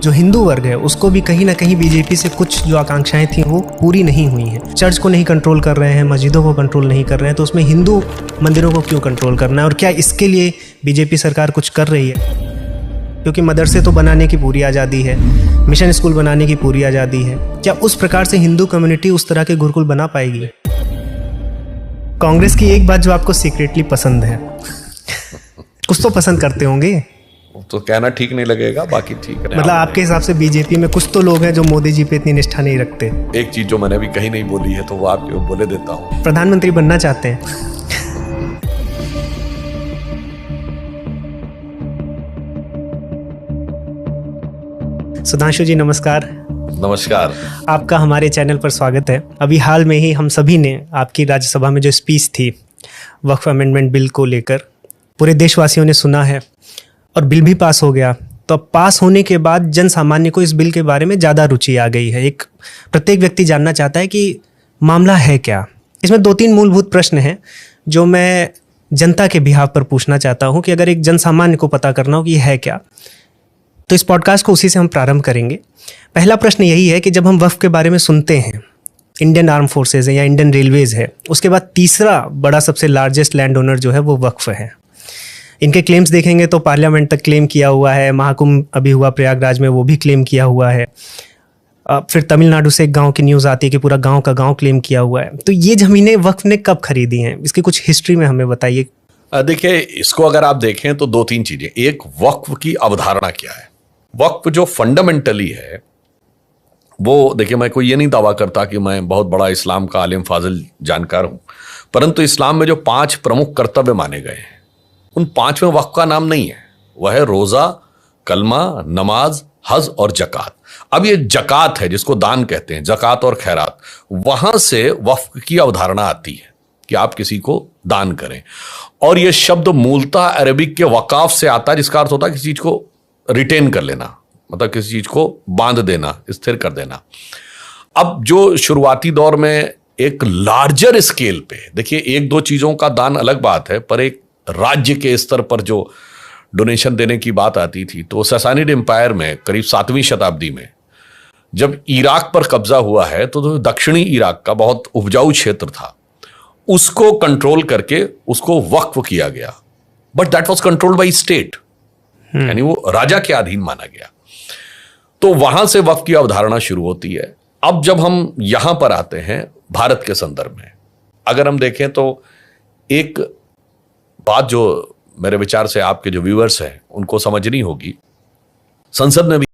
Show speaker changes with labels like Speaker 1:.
Speaker 1: जो हिंदू वर्ग है उसको भी कहीं ना कहीं बीजेपी से कुछ जो आकांक्षाएं थी वो पूरी नहीं हुई हैं। चर्च को नहीं कंट्रोल कर रहे हैं, मस्जिदों को कंट्रोल नहीं कर रहे हैं, तो उसमें हिंदू मंदिरों को क्यों कंट्रोल करना है? और क्या इसके लिए बीजेपी सरकार कुछ कर रही है? क्योंकि मदरसे तो बनाने की पूरी आज़ादी है, मिशन स्कूल बनाने की पूरी आज़ादी है। क्या उस प्रकार से हिंदू कम्युनिटी उस तरह के गुरुकुल बना पाएगी? कांग्रेस की एक बात जो आपको सीक्रेटली पसंद है, कुछ तो पसंद करते होंगे,
Speaker 2: तो कहना ठीक नहीं लगेगा, बाकी ठीक है।
Speaker 1: मतलब आपके हिसाब से बीजेपी में कुछ तो लोग हैं जो मोदी जी पे इतनी निष्ठा नहीं रखते।
Speaker 2: एक चीज जो मैंने अभी कहीं नहीं बोली है तो वो आपको बोले देता हूँ।
Speaker 1: प्रधानमंत्री बनना चाहते हैं? सुधांशु जी नमस्कार।
Speaker 2: नमस्कार।
Speaker 1: आपका हमारे चैनल पर स्वागत है। अभी हाल में ही हम सभी ने आपकी राज्यसभा में जो स्पीच थी वक्फ अमेंडमेंट बिल को लेकर, पूरे देशवासियों ने सुना है और बिल भी पास हो गया। तो अब पास होने के बाद जन सामान्य को इस बिल के बारे में ज़्यादा रुचि आ गई है। प्रत्येक व्यक्ति जानना चाहता है कि मामला है क्या। इसमें 2-3 मूलभूत प्रश्न हैं जो मैं जनता के बिहाफ पर पूछना चाहता हूं कि अगर एक जन सामान्य को पता करना हो कि ये है क्या, तो इस पॉडकास्ट को उसी से हम प्रारंभ करेंगे। पहला प्रश्न यही है कि जब हम वक्फ के बारे में सुनते हैं, इंडियन आर्म फोर्सेज है या इंडियन रेलवेज़ है, उसके बाद तीसरा बड़ा सबसे लार्जेस्ट लैंड ओनर जो है वो वक्फ है। इनके क्लेम्स देखेंगे तो पार्लियामेंट तक क्लेम किया हुआ है, महाकुंभ अभी हुआ प्रयागराज में वो भी क्लेम किया हुआ है। फिर तमिलनाडु से एक गांव की न्यूज़ आती है कि पूरा गांव का गांव क्लेम किया हुआ है। तो ये ज़मीनें वक्फ ने कब खरीदी हैं, इसकी कुछ हिस्ट्री में हमें बताइए।
Speaker 2: देखिए, इसको अगर आप देखें तो 2-3 चीजें। एक, वक्फ की अवधारणा क्या है। वक्फ जो फंडामेंटली है वो, देखिए, मैं कोई ये नहीं दावा करता कि मैं बहुत बड़ा इस्लाम का आलिम फाजिल जानकार हूं, परंतु इस्लाम में जो 5 प्रमुख कर्तव्य माने गए हैं उन 5 में वक्फ का नाम नहीं है। वह है रोजा, कलमा, नमाज, हज और जकात। अब ये जकात है जिसको दान कहते हैं, जकात और खैरात, वहां से वक्फ की अवधारणा आती है कि आप किसी को दान करें। और ये शब्द मूलतः अरबिक के वकाफ से आता है, जिसका अर्थ होता है किसी चीज को रिटेन कर लेना, मतलब किसी चीज को बांध देना, स्थिर कर देना। अब जो शुरुआती दौर में एक लार्जर स्केल पे, देखिए, 1-2 चीजों का दान अलग बात है, पर एक राज्य के स्तर पर जो डोनेशन देने की बात आती थी, तो ससानिड एम्पायर में करीब 7वीं शताब्दी में जब इराक पर कब्जा हुआ है, तो दक्षिणी इराक का बहुत उपजाऊ क्षेत्र था, उसको कंट्रोल करके उसको वक्फ किया गया। But that was controlled by state, यानी वो राजा के अधीन माना गया। तो वहां से वक्फ की अवधारणा शुरू होती है। अब जब हम यहां पर आते हैं भारत के संदर्भ में, अगर हम देखें तो एक बात जो मेरे विचार से आपके जो व्यूअर्स हैं उनको समझनी होगी, संसद ने भी